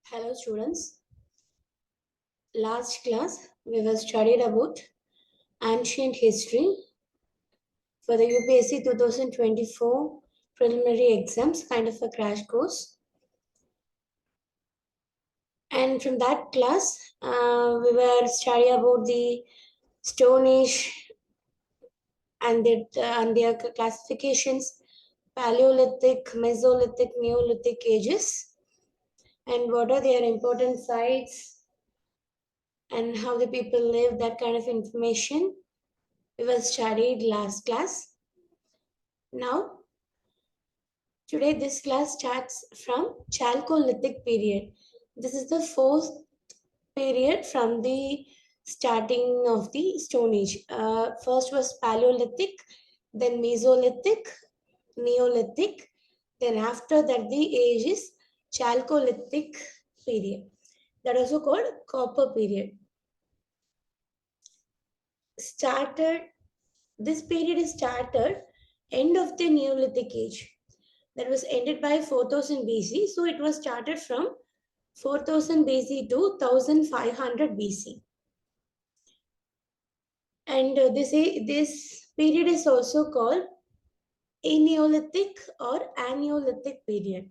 Hello students. Last class we were studied about ancient history for the UPSC 2024 preliminary exams, kind of a crash course. And from that class, we were studying about the Stone Age and their classifications, Paleolithic, Mesolithic, Neolithic ages, and what are their important sites and how the people live. That kind of information we were studied last class. Now, today this class starts from Chalcolithic period. This is the fourth period from the starting of the Stone Age. First was Paleolithic, then Mesolithic, Neolithic, then after that the age is Chalcolithic period. That is also called Copper period. This period is started end of the Neolithic age. That was ended by 4000 BC. So it was started from 4000 BC to 1500 BC. And this period is also called Neolithic or Aneolithic period.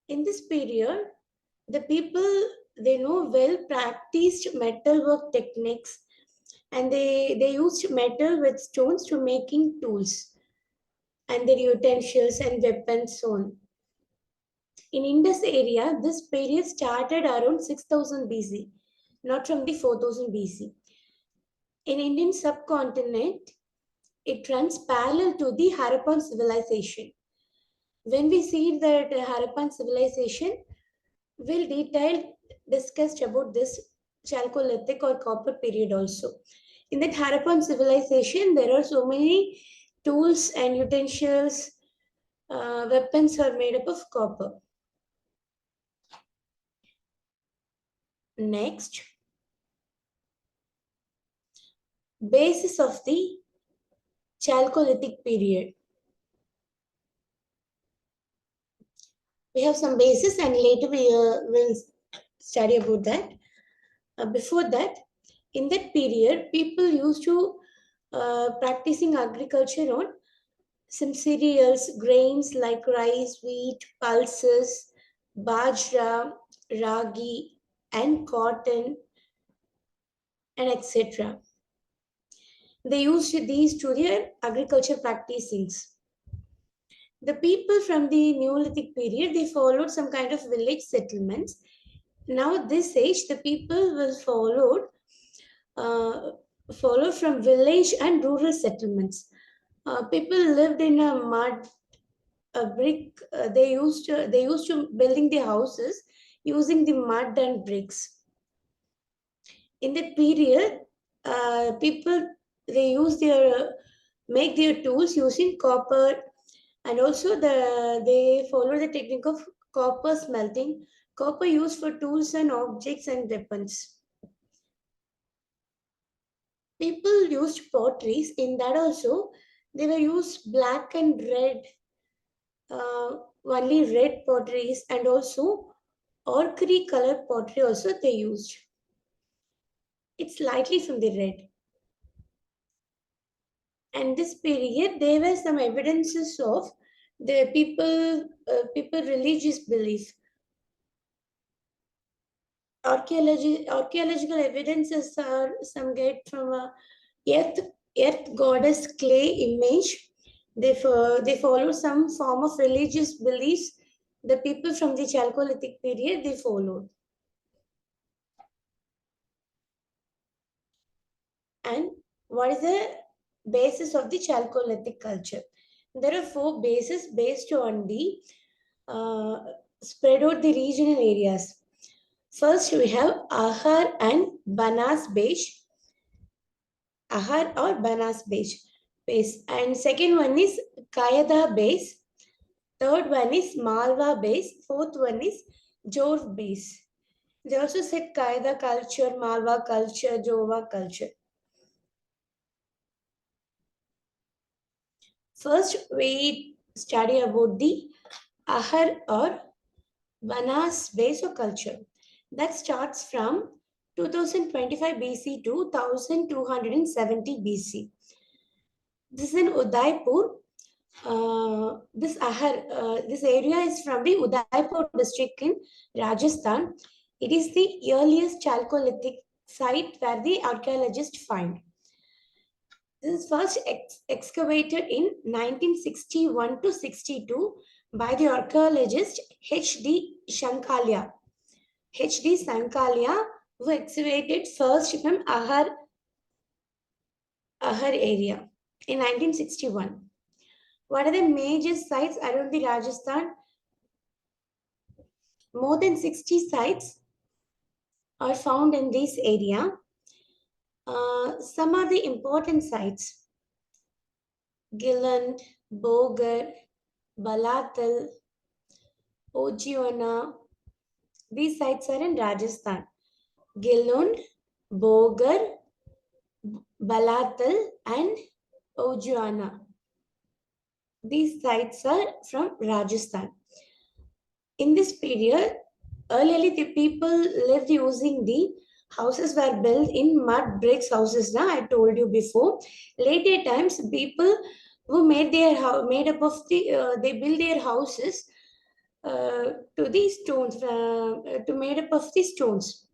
In this period, the people, they know well practiced metalwork techniques, and they used metal with stones to making tools and their utensils and weapons so on. In Indus area, this period started around 6000 BC, not from the 4000 BC. In Indian subcontinent, it runs parallel to the Harappan civilization. When we see that Harappan civilization, we'll discussed about this Chalcolithic or Copper period also. In that Harappan civilization, there are so many tools and utensils, weapons are made up of copper. Next, basis of the Chalcolithic period. We have some basis and later we will study about that. Before that, in that period, people used to practicing agriculture on some cereals, grains like rice, wheat, pulses, bajra, ragi, and cotton, and etc. They used these to their agriculture practicings. The people from the Neolithic period, they followed some kind of village settlements. Now this age, the people will follow from village and rural settlements. People lived in a mud, a brick. They used to building the houses using the mud and bricks. In that period, people they use their make their tools using copper, and also they follow the technique of copper smelting. Copper used for tools and objects and weapons. People used potteries. In that also, they were used black and red, only red potteries, and also ochre colored pottery also they used. It's slightly from the red. And this period, there were some evidences of the people religious belief. Archaeological evidences are some get from a earth goddess clay image. They follow some form of religious beliefs. The people from the Chalcolithic period, they followed. And what is the basis of the Chalcolithic culture? There are four bases based on the spread out the regional areas. First, we have Ahar and Banas base. Ahar or Banas base. And second one is Kayada base. Third one is Malwa base. Fourth one is Jorv base. They also said Kayada culture, Malwa culture, Jova culture. First, we study about the Ahar or Vana's base of culture that starts from 2025 BC to 1270 BC. This is in Udaipur. This area is from the Udaipur district in Rajasthan. It is the earliest Chalcolithic site where the archaeologists find. This is first excavated in 1961 to 62 by the archaeologist H.D. Shankalia. H.D. Sankalia, who excavated first from Ahar area in 1961. What are the major sites around the Rajasthan? More than 60 sites are found in this area. Some are the important sites: Gilland, Bogar, Balatal, Ojiona. These sites are in Rajasthan. Gilund, Bogar, Balatal, and Ojiona. These sites are from Rajasthan. In this period, earlier the people lived using the houses were built in mud bricks houses. Now I told you before. Later times, people who made their made up of the they build their houses to these stones to made up of the stones,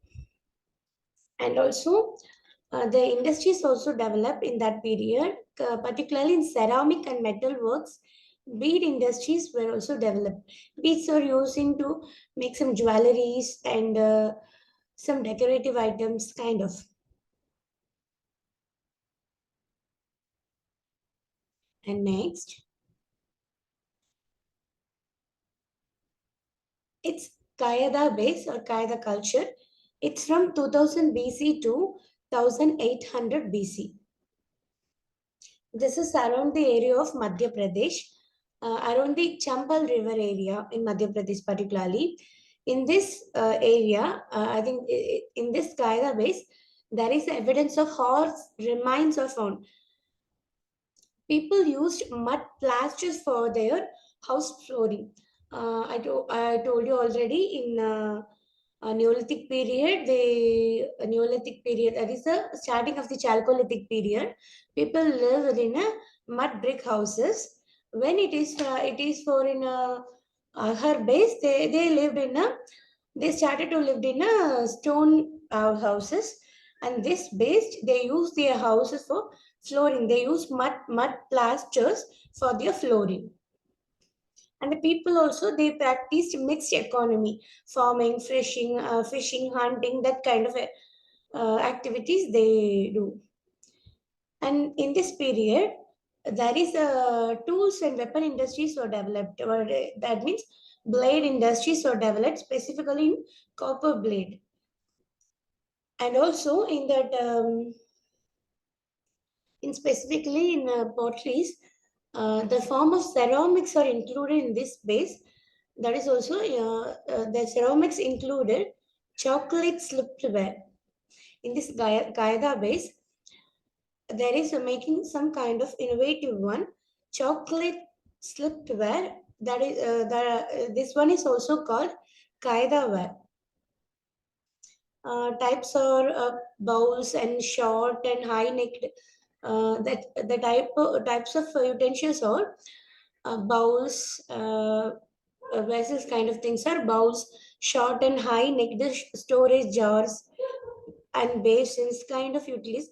and also the industries also developed in that period, particularly in ceramic and metal works. Bead industries were also developed. Beads are using to make some jewelries and some decorative items, kind of. And next, it's Kayada base or Kayada culture. It's from 2000 BC to 1800 BC. This is around the area of Madhya Pradesh, around the Champal River area in Madhya Pradesh, particularly. In this area, I think in this Kaida base, there is evidence of horse remains are found. People used mud plasters for their house flooring. I told you already in Neolithic period, Neolithic period, that is the starting of the Chalcolithic period. People lived in a mud brick houses. When it is for in a her base, they lived in a they started to live in a stone houses, and this base they use their houses for flooring. They use mud plasters for their flooring. And the people also they practiced mixed economy, farming, fishing, hunting, that kind of activities they do. And in this period, there is tools and weapon industries were developed. That means blade industries were developed specifically in copper blade. And also in that in specifically in potteries, the form of ceramics are included in this base. That is also the ceramics included chocolate slipware. In this Gaida base, there is making some kind of innovative one, chocolate slipware. That is this one is also called Gaida ware. Types are bowls and short and high necked. That the types of utensils are bowls, vessels kind of things are bowls, short and high necked storage jars, and basins kind of utilities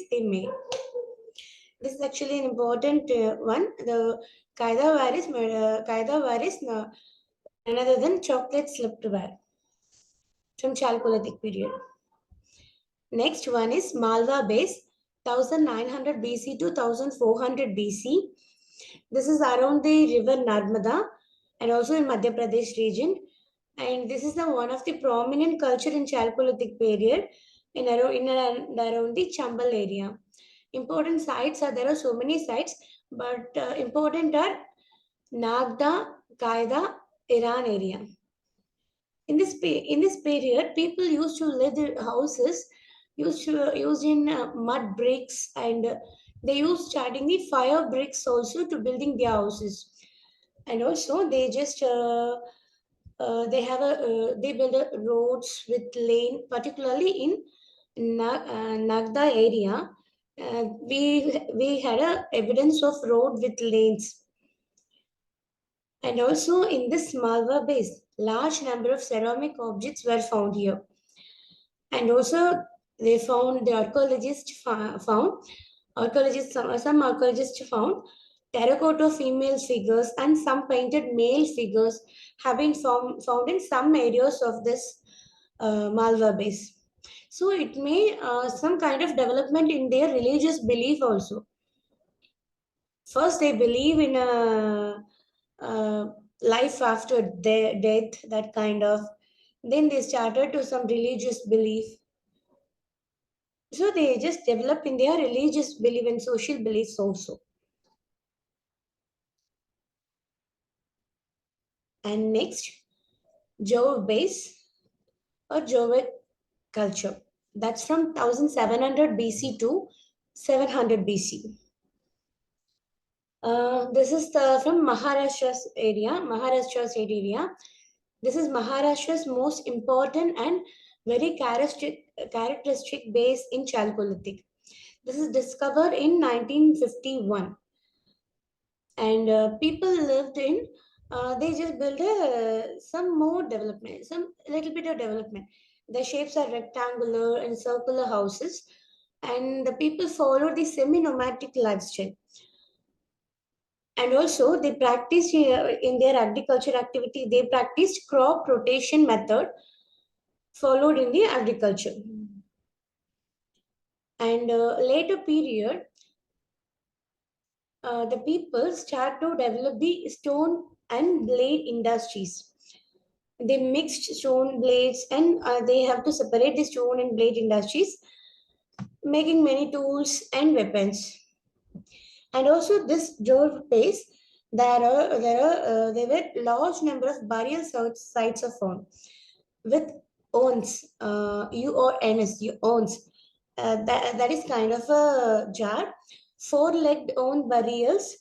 they make. This is actually an important one. The Kaida ware is none other than chocolate slipped ware from Chalcolithic period. Next one is Malwa base, 1900 BC to 1400 BC. This is around the river Narmada and also in Madhya Pradesh region. And this is the one of the prominent culture in Chalcolithic period in and around the Chambal area. Important sites are there are so many sites, but important are Nagda, Qaeda, Iran area. In this period, people used to live their houses used in mud bricks, and they used starting the fire bricks also to building their houses. And also they just they build roads with lane, particularly in Nagda area. We had a evidence of road with lanes, and also in this Malwa base, large number of ceramic objects were found here, and also they found the found archaeologists some archaeologists found terracotta female figures and some painted male figures have been found in some areas of this Malwa base. So it may some kind of development in their religious belief also. First, they believe in a life after death, that kind of. Then they started to some religious belief. So they just develop in their religious belief and social beliefs also. And next, Jove base or Jove culture. That's from 1700 BC to 700 BC. This is from Maharashtra state area. This is Maharashtra's most important and very characteristic base in Chalcolithic. This is discovered in 1951, and people lived in. They just built some more development, some little bit of development. The shapes are rectangular and circular houses, and the people followed the semi-nomadic lifestyle. And also, they practiced in their agriculture activity. They practiced crop rotation method followed in the agriculture. And later period, the people start to develop the stone and blade industries. They mixed stone blades and they have to separate the stone and blade industries, making many tools and weapons. And also this Jove base, there were large number of burial sites are found with urns, UONS, urns. That is kind of a jar. Four-legged urn burials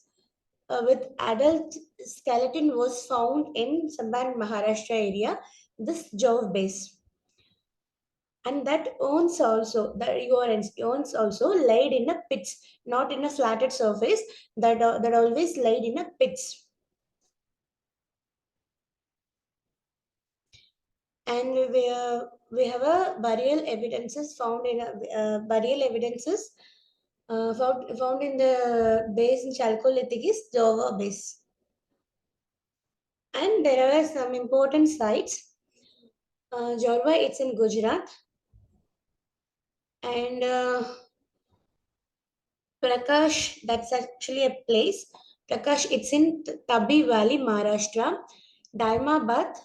with adult skeleton was found in somewhere in Maharashtra area. This Jove base. And that urns also laid in a pits, not in a flatted surface. That always laid in a pits. And we have a burial evidences found in burial evidences found in the base in Chalcolithic is Java base. And there are some important sites. Java, it's in Gujarat, and Prakash, that's actually a place. Prakash, it's in Tabi Valley, Maharashtra. Dalmabad,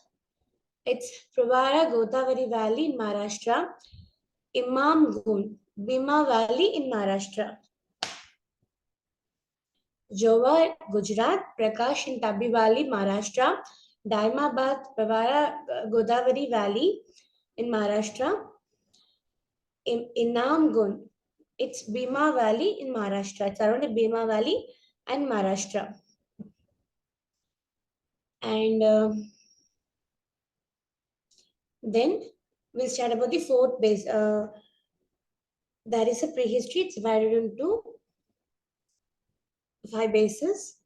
it's Pravara Godavari Valley in Maharashtra. Imam Gun, Bhima Valley in Maharashtra. Jova, Gujarat. Prakash in Tabi Valley, Maharashtra. Dalmabad, Pravara Godavari Valley in Maharashtra. Inam Gun, it's Bhima Valley in Maharashtra. It's around the Bhima Valley and Maharashtra. And then we'll start about the fourth base. There is a prehistory. It's divided into 5 bases: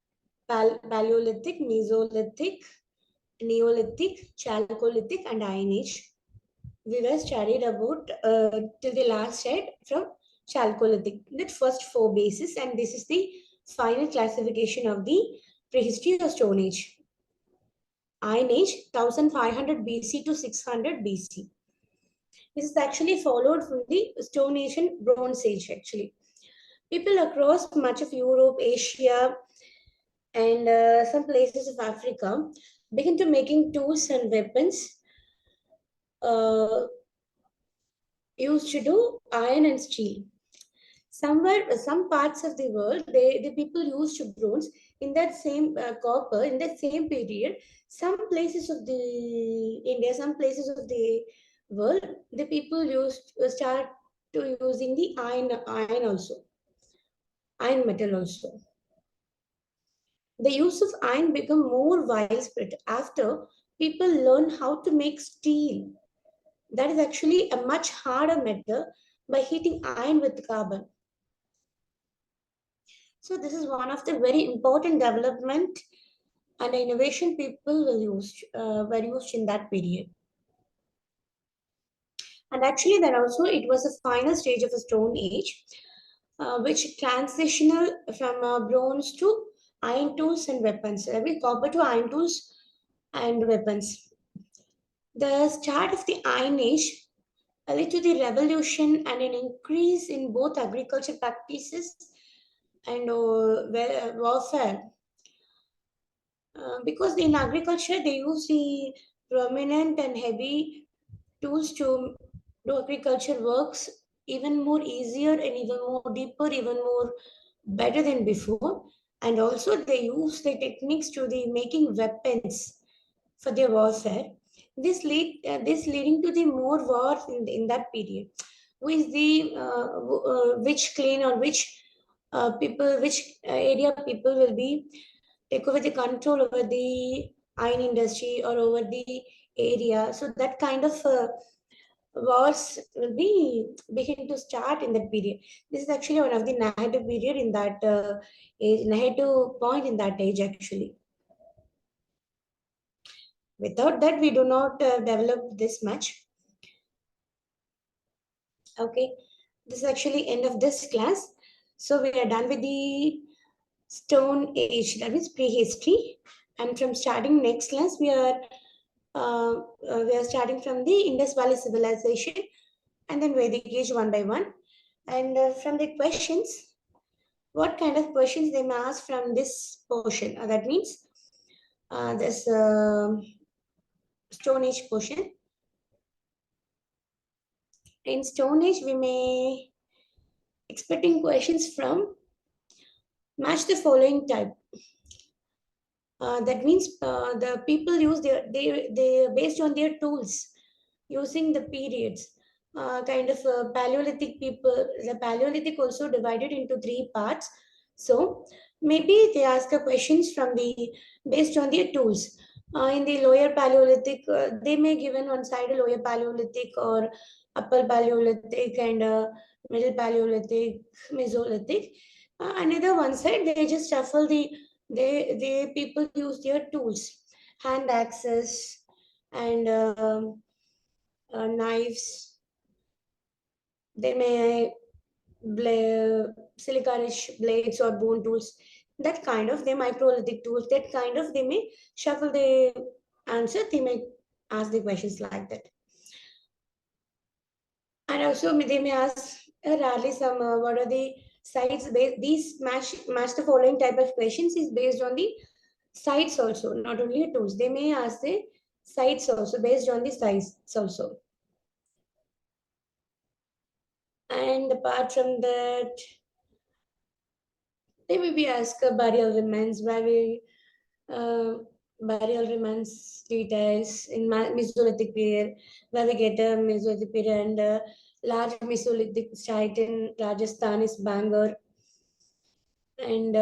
Paleolithic, Mesolithic, Neolithic, Chalcolithic, and Iron Age. We were studied about till the last slide from Chalcolithic. That first 4 bases, and this is the final classification of the prehistory or Stone Age. Iron Age, 1500 BC to 600 BC. This is actually followed from the Stone Age and Bronze Age actually. People across much of Europe, Asia, and some places of Africa began to making tools and weapons used to do iron and steel. Some parts of the world, the people used bronze in that same copper in that same period. Some places of the India, some places of the world, the people used start to using the iron also, iron metal also. The use of iron became more widespread after people learn how to make steel. That is actually a much harder method by heating iron with carbon. So this is one of the very important development and innovation people were used in that period. And actually, then also it was the final stage of a Stone Age, which transitional from bronze to iron tools and weapons. We copper to iron tools and weapons. The start of the Iron Age led to the revolution and an increase in both agriculture practices and warfare. Because in agriculture, they use the prominent and heavy tools to do agriculture works even more easier and even more deeper, even more better than before. And also they use the techniques to the making weapons for their warfare. This leading to the more wars in that period. Who is the which clan or which people, which area people will be take over the control over the iron industry or over the area. So that kind of wars will be begin to start in that period. This is actually one of the negative period in that age, negative point in that age actually. Without that, we do not develop this much. Okay, this is actually end of this class. So we are done with the Stone Age, that means prehistory. And from starting next class, we are starting from the Indus Valley Civilization and then Vedic Age one by one. And from the questions, what kind of questions they may ask from this portion? That means this Stone Age portion. In Stone Age, we may expecting questions from match the following type. That means the people use they based on their tools using the periods. Kind of Paleolithic people, the Paleolithic also divided into three parts. So maybe they ask the questions from the based on their tools. In the lower Paleolithic, they may given one side a lower Paleolithic or upper Paleolithic and middle Paleolithic, Mesolithic. Another one side they just shuffle they people use their tools, hand axes and knives. They may silica-rich blades or bone tools. That kind of they microlithic tools. That kind of they may shuffle the answer. They may ask the questions like that. And also they may ask rarely some what are the sites based. These match the following type of questions is based on the sites also, not only tools. They may ask the sites also based on the sites also. And apart from that, they may be asked burial remains, where we burial remains details in Mesolithic period, where we get a Mesolithic period and large Mesolithic site in Rajasthan is Bangor. And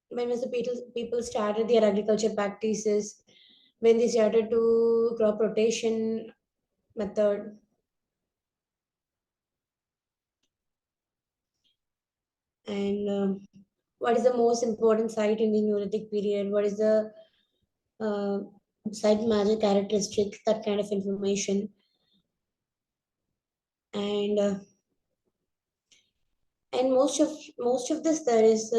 when was the people started their agriculture practices, when they started to crop rotation method. And what is the most important site in the Neolithic period? What is the uh, site magic characteristics? That kind of information. And most of this there is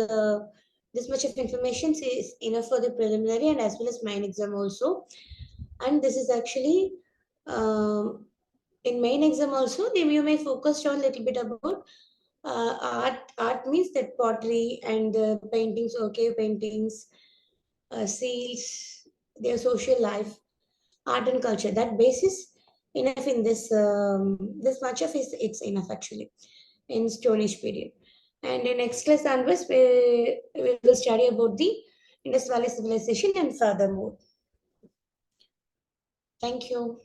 this much of information is enough for the preliminary and as well as main exam also. And this is actually in main exam also you may focus on a little bit about art means that pottery and paintings or cave paintings, seals, their social life, art and culture. That basis enough in this much of is it's enough actually in Stone Age period. And in next class onwards, we will study about the Indus Valley Civilization and furthermore. Thank you.